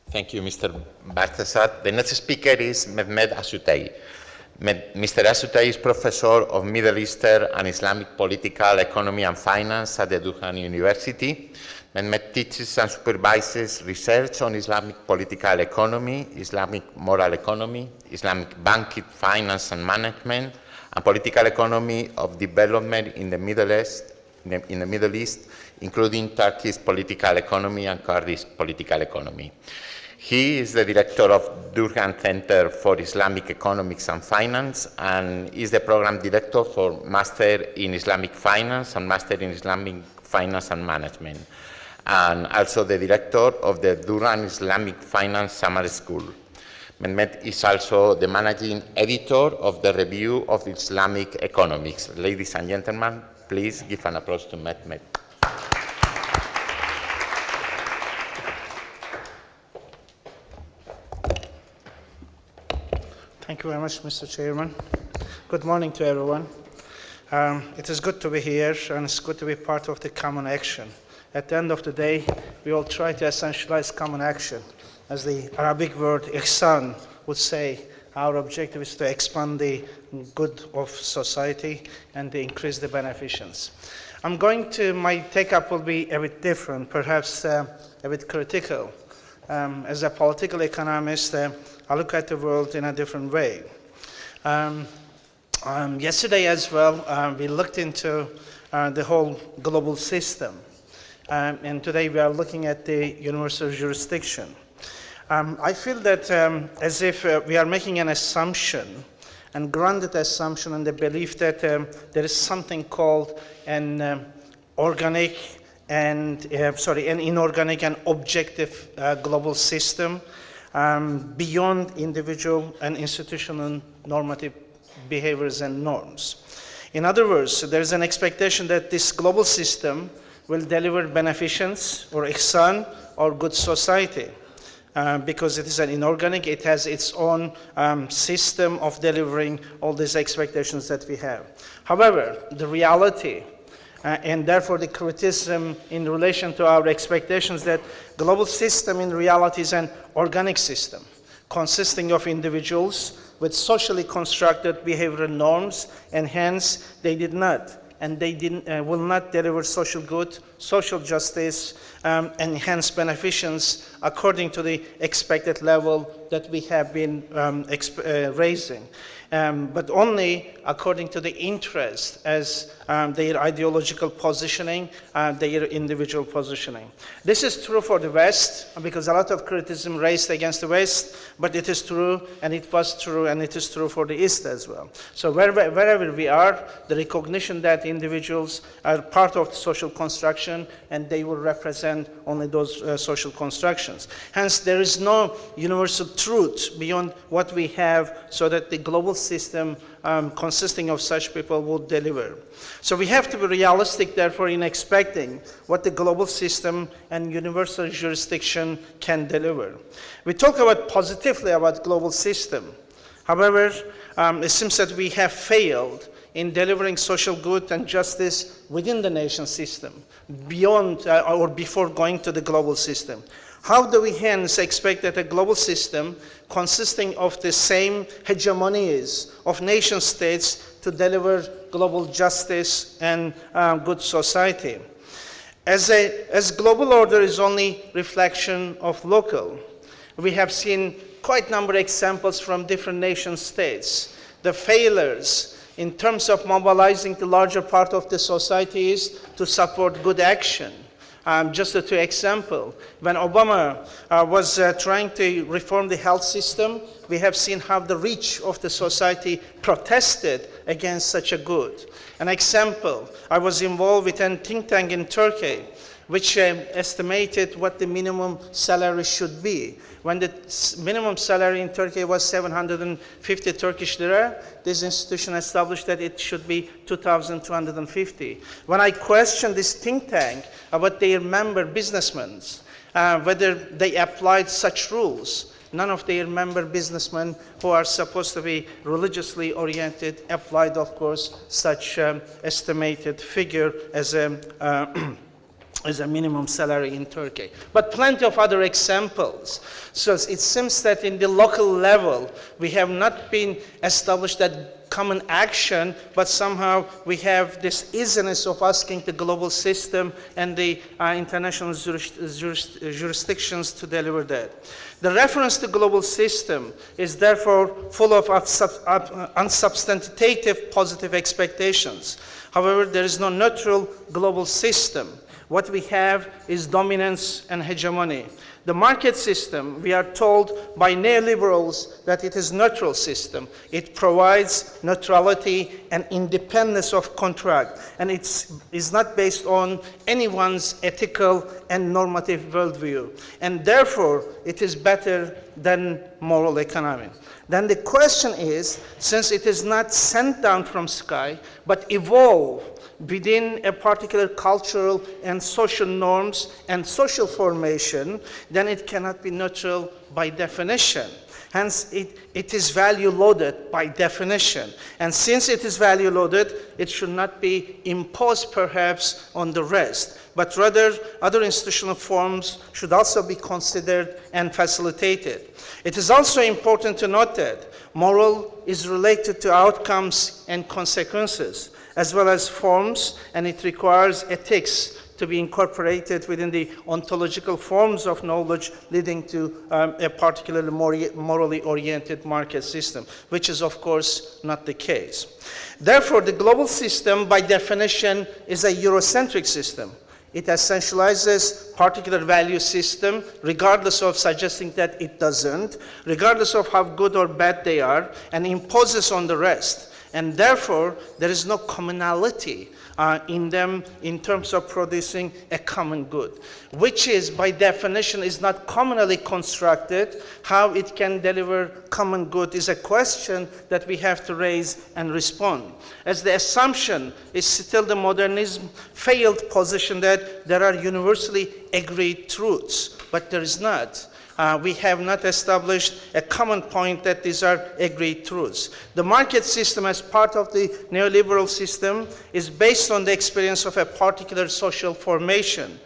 Thank you, Mr. Bartesat. The next speaker is Mehmet Asutay. Mr. Asutay is Professor of Middle Eastern and Islamic Political Economy and Finance at the Durham University. Mehmet teaches and supervises research on Islamic political economy, Islamic moral economy, Islamic banking, finance and management, and political economy of development in the Middle East, including Turkey's political economy and Kurdish political economy. He is the director of Durham Center for Islamic Economics and Finance, and is the program director for Master in Islamic Finance and Master in Islamic Finance and Management, and also the director of the Durham Islamic Finance Summer School. Mehmet is also the managing editor of the Review of Islamic Economics. Ladies and gentlemen, please give an applause to Mehmet. Thank you very much, Mr. Chairman. Good morning to everyone. It is good to be here, and it's good to be part of the common action. At the end of the day, we all try to essentialize common action. As the Arabic word ihsan would say, our objective is to expand the good of society and to increase the beneficence. My take-up will be a bit different, perhaps a bit critical. As a political economist, I look at the world in a different way. Yesterday as well, we looked into the whole global system. And today we are looking at the universal jurisdiction. I feel that as if we are making an assumption, and grounded assumption in the belief that there is something called an inorganic and objective global system beyond individual and institutional normative behaviors and norms. In other words, there is an expectation that this global system will deliver beneficence or ihsan or good society. Because it is an inorganic, it has its own system of delivering all these expectations that we have. However, the reality, and therefore the criticism in relation to our expectations, that global system in reality is an organic system consisting of individuals with socially constructed behavioral norms, and hence they did not and they will not deliver social good, social justice, and hence beneficence according to the expected level that we have been raising. But only according to the interest as their ideological positioning, their individual positioning. This is true for the West, because a lot of criticism raised against the West, but it is true, and it was true, and it is true for the East as well. So wherever we are, the recognition that individuals are part of the social construction, and they will represent only those social constructions. Hence, there is no universal truth beyond what we have, so that the global system consisting of such people will deliver. So we have to be realistic, therefore, in expecting what the global system and universal jurisdiction can deliver. We talk positively about global system. However, it seems that we have failed in delivering social good and justice within the nation system, beyond or before going to the global system. How do we hence expect that a global system consisting of the same hegemonies of nation states to deliver global justice and good society? As global order is only reflection of local, we have seen quite a number of examples from different nation states. The failures in terms of mobilizing the larger part of the societies to support good action. Just a two example, when Obama was trying to reform the health system, we have seen how the reach of the society protested against such a good. An example, I was involved with a think tank in Turkey, which estimated what the minimum salary should be. When the minimum salary in Turkey was 750 Turkish lira, this institution established that it should be 2,250. When I questioned this think tank about their member businessmen, whether they applied such rules, none of their member businessmen who are supposed to be religiously oriented applied, of course, such estimated figure as a as a minimum salary in Turkey. But plenty of other examples. So it seems that in the local level, we have not been established that common action, but somehow we have this easiness of asking the global system and the international jurisdictions to deliver that. The reference to global system is therefore full of unsubstantiated positive expectations. However, there is no neutral global system. What we have is dominance and hegemony. The market system, we are told by neoliberals that it is a neutral system. It provides neutrality and independence of contract, and it is not based on anyone's ethical and normative worldview. And therefore, it is better than moral economy. Then the question is, since it is not sent down from sky, but evolved within a particular cultural and social norms and social formation, then it cannot be neutral by definition. Hence, it is value loaded by definition. And since it is value loaded, it should not be imposed perhaps on the rest, but rather other institutional forms should also be considered and facilitated. It is also important to note that moral is related to outcomes and consequences, as well as forms, and it requires ethics to be incorporated within the ontological forms of knowledge leading to a particularly morally oriented market system, which is of course not the case. Therefore, the global system by definition is a Euro-centric system. It essentializes particular value system, regardless of suggesting that it doesn't, regardless of how good or bad they are, and imposes on the rest. And therefore, there is no commonality in them in terms of producing a common good, which is, by definition, is not commonally constructed. How it can deliver common good is a question that we have to raise and respond. As the assumption is still the modernism failed position that there are universally agreed truths, but there is not. We have not established a common point that these are agreed truths. The market system, as part of the neoliberal system, is based on the experience of a particular social formation,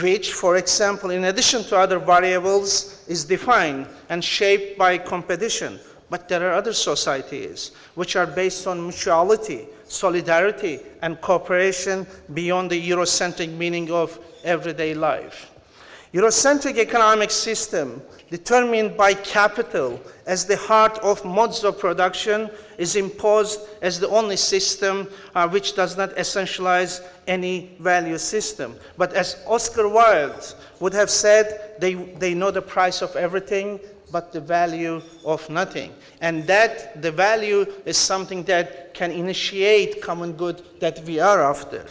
which, for example, in addition to other variables, is defined and shaped by competition. But there are other societies which are based on mutuality, solidarity, and cooperation beyond the Euro-centric meaning of everyday life. Eurocentric economic system, determined by capital as the heart of modes of production, is imposed as the only system which does not essentialize any value system. But as Oscar Wilde would have said, they know the price of everything, but the value of nothing. And that the value is something that can initiate common good that we are after.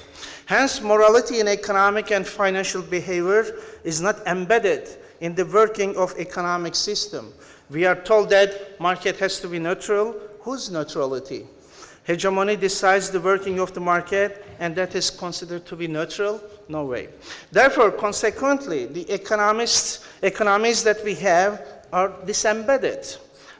Hence, morality in economic and financial behavior is not embedded in the working of economic system. We are told that market has to be neutral. Whose neutrality? Hegemony decides the working of the market, and that is considered to be neutral? No way. Therefore, consequently, the economies that we have are disembedded.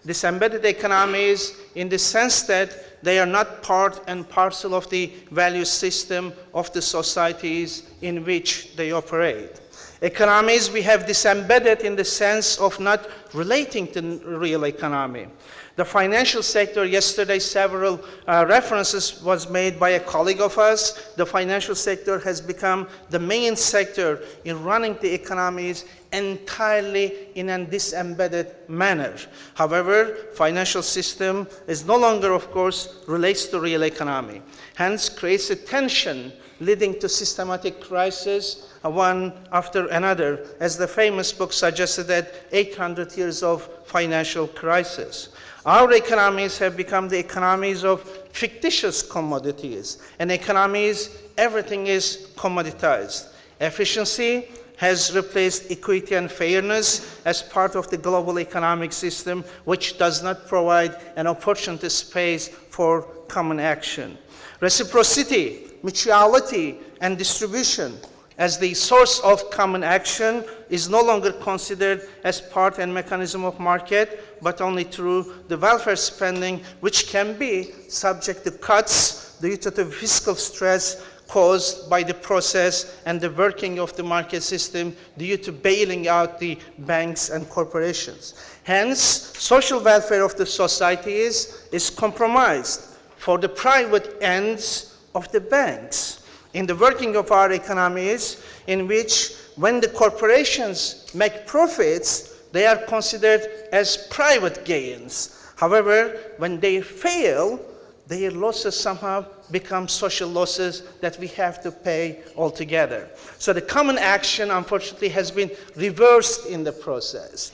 Disembedded economies in the sense that they are not part and parcel of the value system of the societies in which they operate. Economies we have disembedded in the sense of not relating to real economy. The financial sector, yesterday several references was made by a colleague of us. The financial sector has become the main sector in running the economies entirely in a disembedded manner. However, financial system is no longer, of course, relates to real economy. Hence, creates a tension leading to systematic crisis, one after another, as the famous book suggested that 800 years of financial crisis. Our economies have become the economies of fictitious commodities, and economies, everything is commoditized. Efficiency has replaced equity and fairness as part of the global economic system, which does not provide an opportunity space for common action. Reciprocity, mutuality, and distribution as the source of common action is no longer considered as part and mechanism of market, but only through the welfare spending, which can be subject to cuts due to the fiscal stress caused by the process and the working of the market system due to bailing out the banks and corporations. Hence, social welfare of the society is compromised for the private ends of the banks. In the working of our economies, in which when the corporations make profits, they are considered as private gains. However, when they fail, their losses somehow become social losses that we have to pay altogether. So the common action, unfortunately, has been reversed in the process.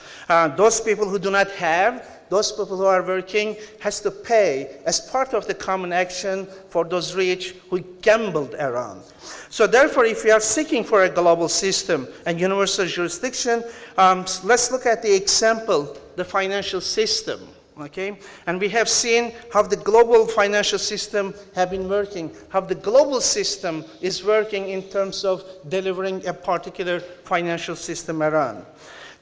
Those people who do not have, those people who are working, has to pay as part of the common action for those rich who gambled around. So therefore, if we are seeking for a global system and universal jurisdiction, let's look at the example, the financial system. Okay? And we have seen how the global financial system have been working, how the global system is working in terms of delivering a particular financial system around.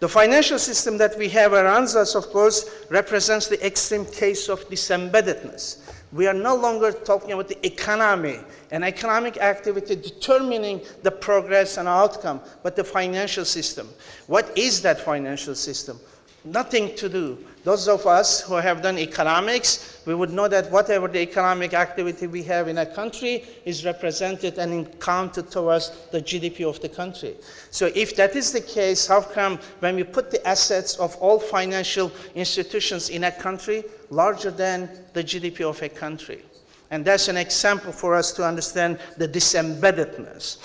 The financial system that we have around us, of course, represents the extreme case of disembeddedness. We are no longer talking about the economy, an economic activity determining the progress and outcome, but the financial system. What is that financial system? Nothing to do. Those of us who have done economics, we would know that whatever the economic activity we have in a country is represented and counted towards the GDP of the country. So if that is the case, how come when we put the assets of all financial institutions in a country larger than the GDP of a country? And that's an example for us to understand the disembeddedness.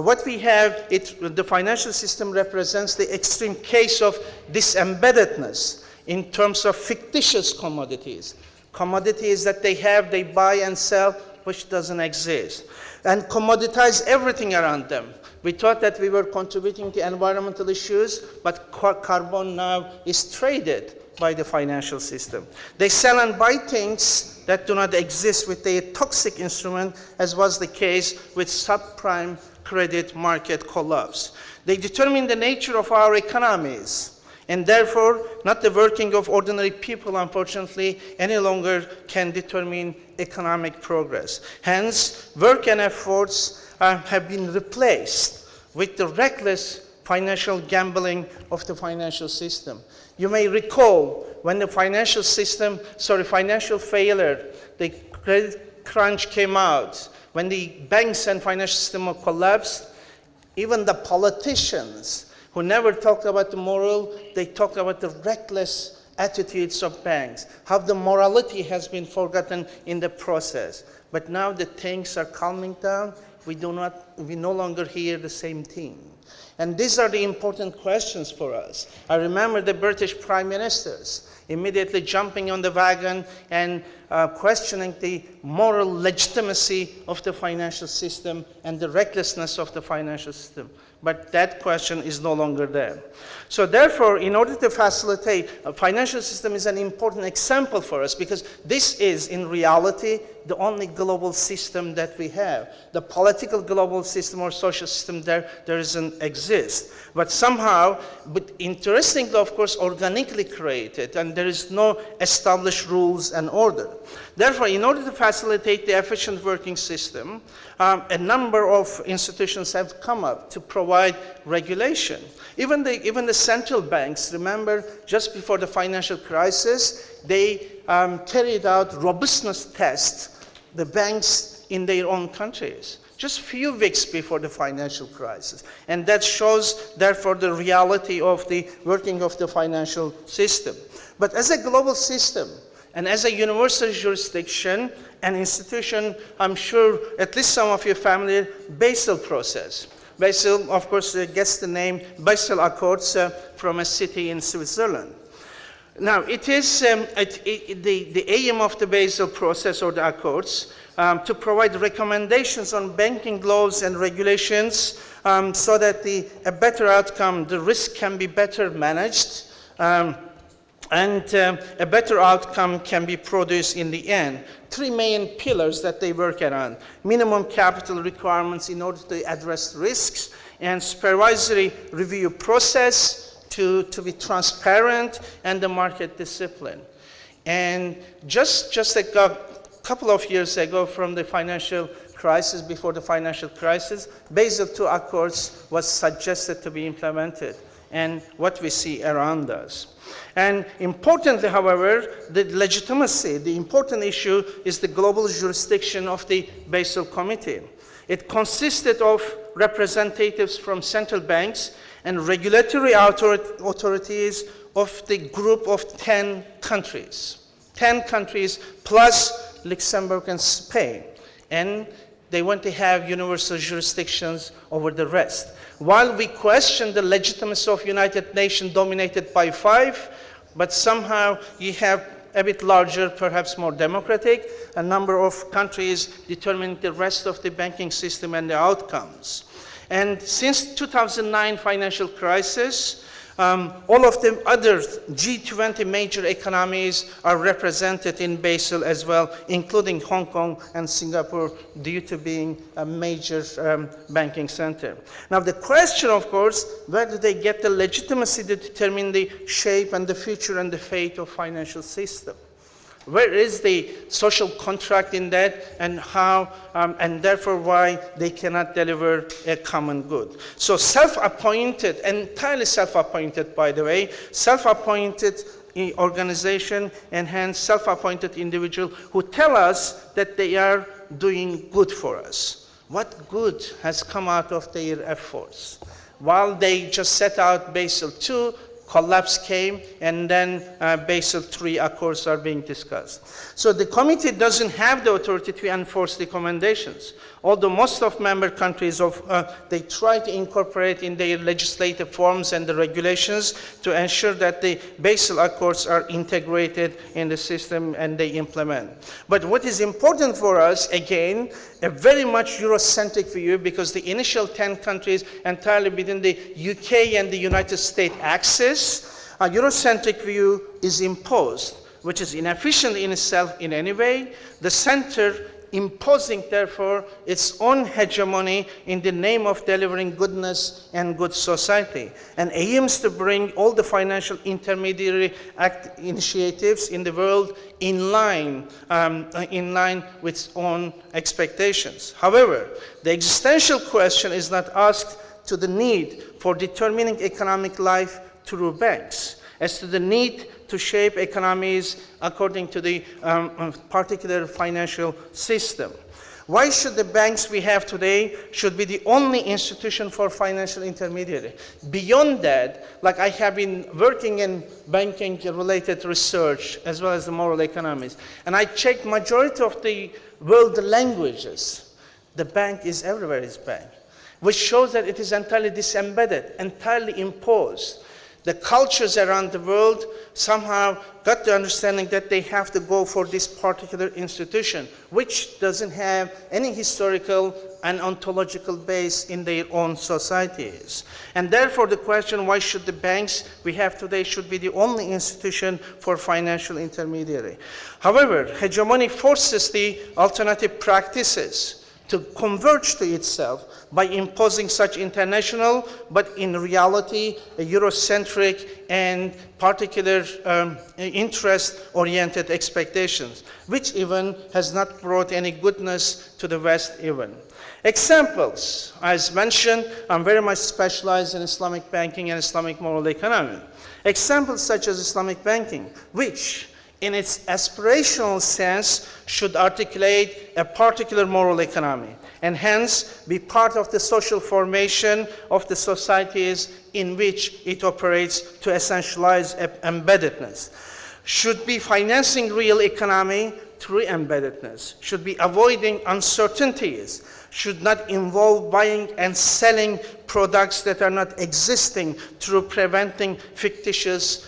What we have, the financial system represents the extreme case of disembeddedness in terms of fictitious commodities. Commodities that they have, they buy and sell, which doesn't exist. And commoditize everything around them. We thought that we were contributing to environmental issues, but carbon now is traded by the financial system. They sell and buy things that do not exist with a toxic instrument, as was the case with subprime credit market collapse. They determine the nature of our economies, and therefore, not the working of ordinary people, unfortunately, any longer can determine economic progress. Hence, work and efforts have been replaced with the reckless financial gambling of the financial system. You may recall when the financial failure, the credit crunch came out, when the banks and financial system collapsed, even the politicians who never talked about the moral, they talked about the reckless attitudes of banks, how the morality has been forgotten in the process. But now that things are calming down, we no longer hear the same thing. And these are the important questions for us. I remember the British prime ministers immediately jumping on the wagon and questioning the moral legitimacy of the financial system and the recklessness of the financial system. But that question is no longer there. So therefore, in order to facilitate, a financial system is an important example for us because this is, in reality, the only global system that we have. The political global system or social system there doesn't exist. But somehow, but interestingly, of course, organically created, and there is no established rules and order. Therefore, in order to facilitate the efficient working system, a number of institutions have come up to provide regulation. Even the central banks, remember, just before the financial crisis, they carried out robustness tests, the banks in their own countries, just few weeks before the financial crisis. And that shows, therefore, the reality of the working of the financial system. But as a global system, and as a universal jurisdiction, an institution, I'm sure at least some of you are familiar, Basel process. Basel, of course, gets the name Basel Accords from a city in Switzerland. Now, it is the aim of the Basel process or the Accords to provide recommendations on banking laws and regulations so that a better outcome, the risk can be better managed, and a better outcome can be produced in the end. Three main pillars that they work around: minimum capital requirements in order to address risks, and supervisory review process to be transparent, and the market discipline. And just a couple of years ago from the financial crisis, before the financial crisis, Basel II Accords was suggested to be implemented, and what we see around us. And importantly, however, the legitimacy, the important issue is the global jurisdiction of the Basel Committee. It consisted of representatives from central banks and regulatory authorities of the group of 10 countries. 10 countries plus Luxembourg and Spain. And they want to have universal jurisdictions over the rest. While we question the legitimacy of United Nations dominated by 5, but somehow you have a bit larger, perhaps more democratic, a number of countries determining the rest of the banking system and the outcomes. And since 2009 financial crisis, all of the other G20 major economies are represented in Basel as well, including Hong Kong and Singapore, due to being a major banking center. Now the question, of course, where do they get the legitimacy to determine the shape and the future and the fate of financial system? Where is the social contract in that, and how, and therefore why they cannot deliver a common good? So self-appointed, entirely self-appointed, by the way, self-appointed organization and hence self-appointed individual who tell us that they are doing good for us. What good has come out of their efforts? While they just set out Basel II, collapse came, and then Basel III Accords are being discussed. So the committee doesn't have the authority to enforce recommendations, although most of member countries, they try to incorporate in their legislative forms and the regulations to ensure that the Basel Accords are integrated in the system and they implement. But what is important for us, again, a very much Euro-centric view, because the initial 10 countries entirely within the UK and the United States axis, a Euro-centric view is imposed, which is inefficient in itself in any way. The center imposing, therefore, its own hegemony in the name of delivering goodness and good society, and aims to bring all the financial intermediary initiatives in the world in line with its own expectations. However, the existential question is not asked to the need for determining economic life through banks, as to the need to shape economies according to the particular financial system. Why should the banks we have today should be the only institution for financial intermediary? Beyond that, like I have been working in banking related research as well as the moral economics, and I checked majority of the world languages. The bank is everywhere is bank, which shows that it is entirely disembedded, entirely imposed. The cultures around the world somehow got the understanding that they have to go for this particular institution, which doesn't have any historical and ontological base in their own societies. And therefore the question, why should the banks we have today should be the only institution for financial intermediary? However, hegemony forces the alternative practices to converge to itself by imposing such international, but in reality, a Euro-centric and particular interest-oriented expectations, which even has not brought any goodness to the West even. Examples, as mentioned, I'm very much specialized in Islamic banking and Islamic moral economy. Examples such as Islamic banking, which in its aspirational sense should articulate a particular moral economy and hence be part of the social formation of the societies in which it operates to essentialize embeddedness. Should be financing real economy through embeddedness, should be avoiding uncertainties, should not involve buying and selling products that are not existing through preventing fictitiousness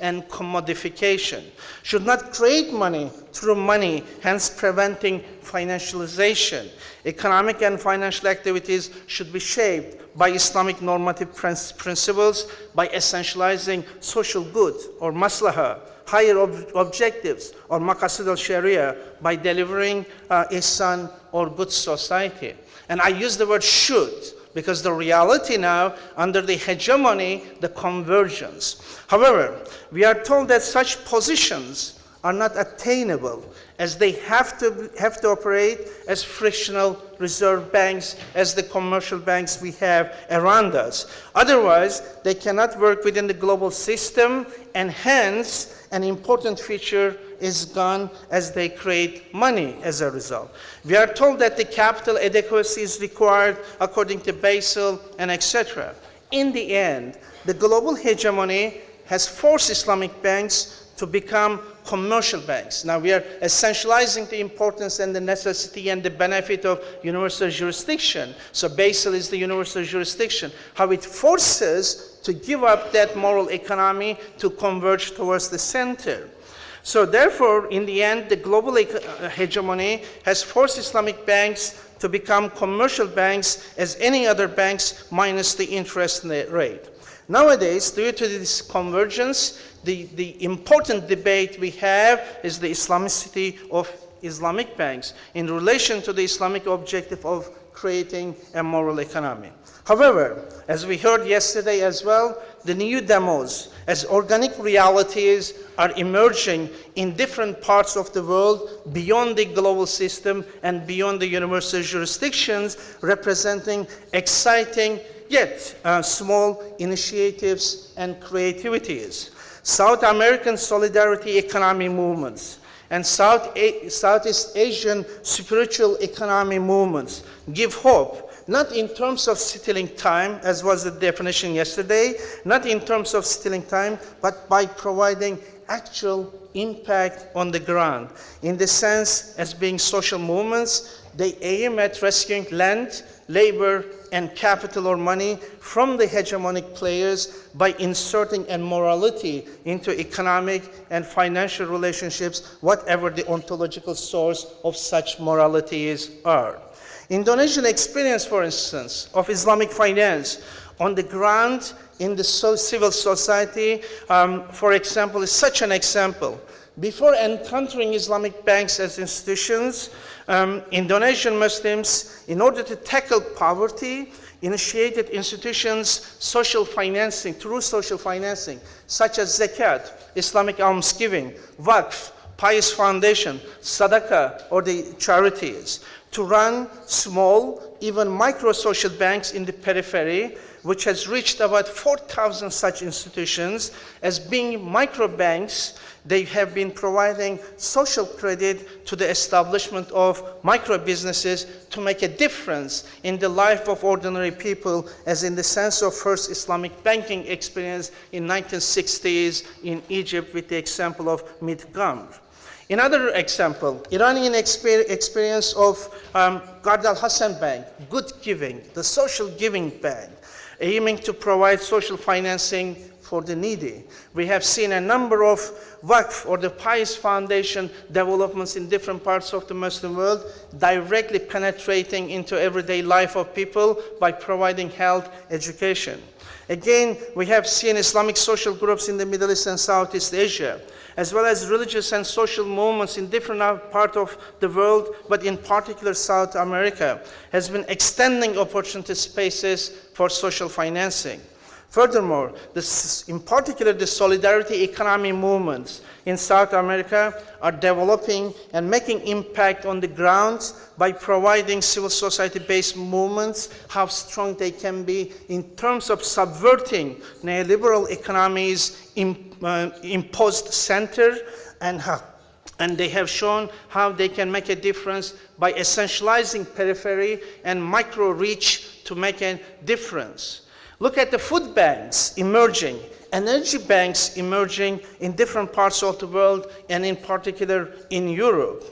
and commodification, should not create money through money, hence preventing financialization. Economic and financial activities should be shaped by Islamic normative principles, by essentializing social good or maslaha, higher objectives or maqasid al-sharia, by delivering ihsan or good society. And I use the word should because the reality now, under the hegemony, the convergence. However, we are told that such positions are not attainable, as they have to operate as frictional reserve banks, as the commercial banks we have around us. Otherwise, they cannot work within the global system, and hence, an important feature is gone as they create money as a result. We are told that the capital adequacy is required according to Basel and etc. In the end, the global hegemony has forced Islamic banks to become commercial banks. Now we are essentializing the importance and the necessity and the benefit of universal jurisdiction. So Basel is the universal jurisdiction. How it forces to give up that moral economy to converge towards the center. So therefore, in the end, the global hegemony has forced Islamic banks to become commercial banks as any other banks minus the interest rate. Nowadays, due to this convergence, the important debate we have is the Islamicity of Islamic banks in relation to the Islamic objective of creating a moral economy. However, as we heard yesterday as well, the new demos as organic realities are emerging in different parts of the world beyond the global system and beyond the universal jurisdictions, representing exciting yet small initiatives and creativities. South American solidarity economy movements and Southeast Asian spiritual economy movements give hope, not in terms of stealing time, as was the definition yesterday, not in terms of stealing time, but by providing actual impact on the ground. In the sense as being social movements, they aim at rescuing land, labor, and capital or money from the hegemonic players by inserting a morality into economic and financial relationships, whatever the ontological source of such moralities are. Indonesian experience, for instance, of Islamic finance on the ground in the civil society, for example, is such an example. Before encountering Islamic banks as institutions, Indonesian Muslims, in order to tackle poverty, initiated institutions, social financing, through social financing, such as zakat, Islamic almsgiving, waqf, pious foundation, sadaqah, or the charities, to run small, even micro-social banks in the periphery, which has reached about 4,000 such institutions. As being micro-banks, they have been providing social credit to the establishment of micro-businesses to make a difference in the life of ordinary people, as in the sense of first Islamic banking experience in 1960s in Egypt with the example of Mid-Gamr. Another example, Iranian experience of Gard al-Hassan Bank, Good Giving, the social giving bank, aiming to provide social financing for the needy. We have seen a number of waqf or the pious foundation developments in different parts of the Muslim world, directly penetrating into everyday life of people by providing health, education. Again, we have seen Islamic social groups in the Middle East and Southeast Asia, as well as religious and social movements in different parts of the world, but in particular South America, has been extending opportunity spaces for social financing. Furthermore, in particular, the solidarity economy movements in South America are developing and making impact on the ground by providing civil society-based movements, how strong they can be in terms of subverting neoliberal economies' imposed center, and they have shown how they can make a difference by essentializing periphery and micro-reach to make a difference. Look at the food banks emerging, energy banks emerging in different parts of the world, and in particular in Europe.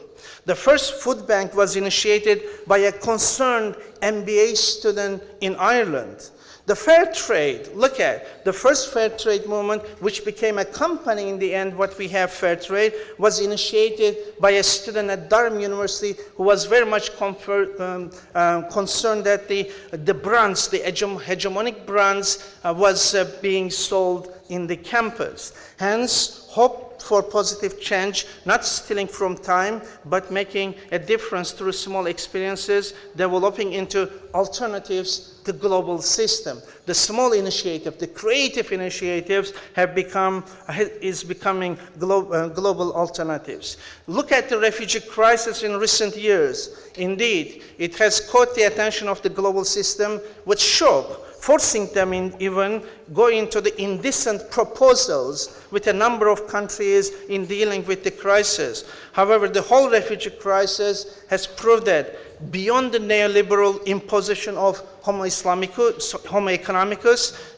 The first food bank was initiated by a concerned MBA student in Ireland. The fair trade, look at the first fair trade movement, which became a company in the end, what we have fair trade, was initiated by a student at Durham University who was very much concerned that the brands, the hegemonic brands was being sold in the campus. Hence, hope for positive change, not stealing from time, but making a difference through small experiences, developing into alternatives to global system. the small initiative, the creative initiatives have becoming global alternatives. Look at the refugee crisis in recent years. Indeed, it has caught the attention of the global system with shock, forcing them even go into the indecent proposals with a number of countries in dealing with the crisis. However, the whole refugee crisis has proved that beyond the neoliberal imposition of Homo economicus,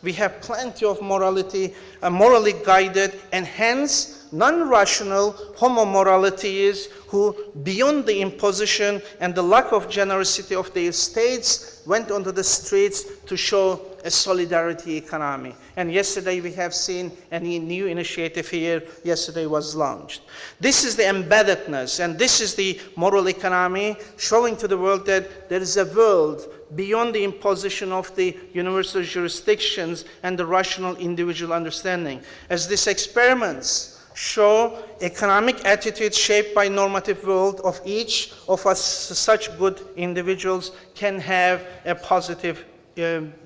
we have plenty of morality, morally guided, and hence non-rational homo moralities who, beyond the imposition and the lack of generosity of their states, went onto the streets to show a solidarity economy. And yesterday we have seen a new initiative here, yesterday was launched. This is the embeddedness, and this is the moral economy, showing to the world that there is a world beyond the imposition of the universal jurisdictions and the rational individual understanding. As these experiments show, economic attitudes shaped by normative world of each of us, such good individuals can have a positive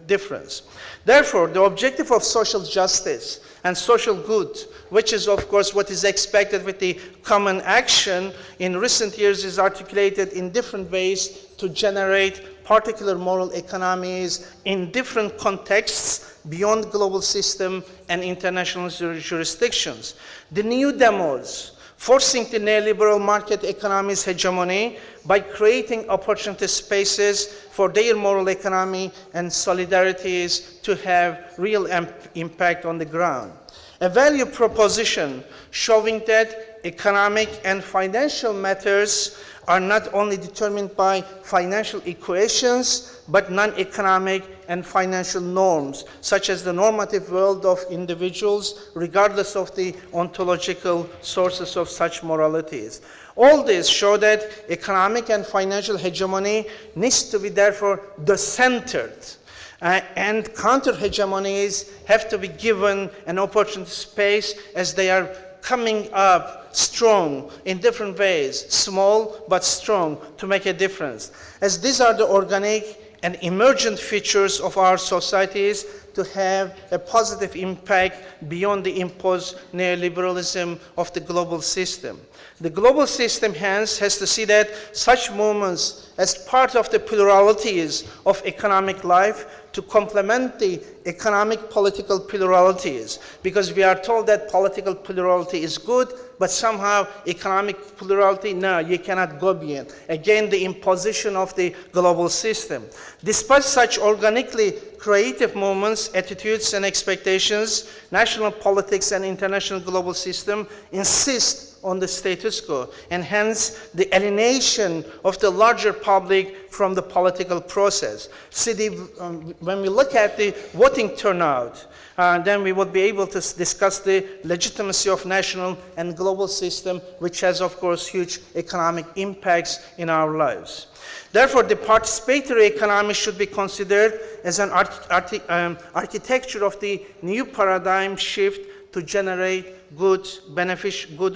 difference. Therefore, the objective of social justice and social good, which is of course what is expected with the common action, in recent years is articulated in different ways to generate particular moral economies in different contexts beyond global system and international jurisdictions. The new demos, forcing the neoliberal market economy's hegemony by creating opportunity spaces for their moral economy and solidarities to have real impact on the ground. A value proposition showing that economic and financial matters are not only determined by financial equations, but non-economic and financial norms, such as the normative world of individuals, regardless of the ontological sources of such moralities. All this show that economic and financial hegemony needs to be therefore decentered. And counter-hegemonies have to be given an opportunity space as they are coming up strong in different ways, small but strong, to make a difference. As these are the organic and emergent features of our societies to have a positive impact beyond the imposed neoliberalism of the global system. The global system, hence, has to see that such movements as part of the pluralities of economic life to complement the economic political pluralities, because we are told that political plurality is good, but somehow economic plurality, no, you cannot go beyond. Again, the imposition of the global system. Despite such organically creative movements, attitudes, and expectations, national politics and international global system insist on the status quo, and hence the alienation of the larger public from the political process. See, when we look at the voting turnout, then we would be able to discuss the legitimacy of national and global system, which has, of course, huge economic impacts in our lives. Therefore, the participatory economy should be considered as an architecture of the new paradigm shift to generate good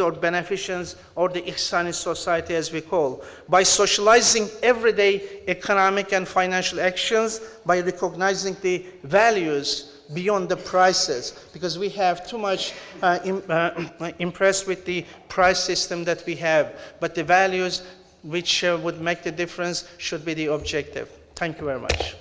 or beneficence, or the ihsani society as we call, by socializing everyday economic and financial actions, by recognizing the values beyond the prices, because we have too much impressed with the price system that we have, but the values which would make the difference should be the objective. Thank you very much.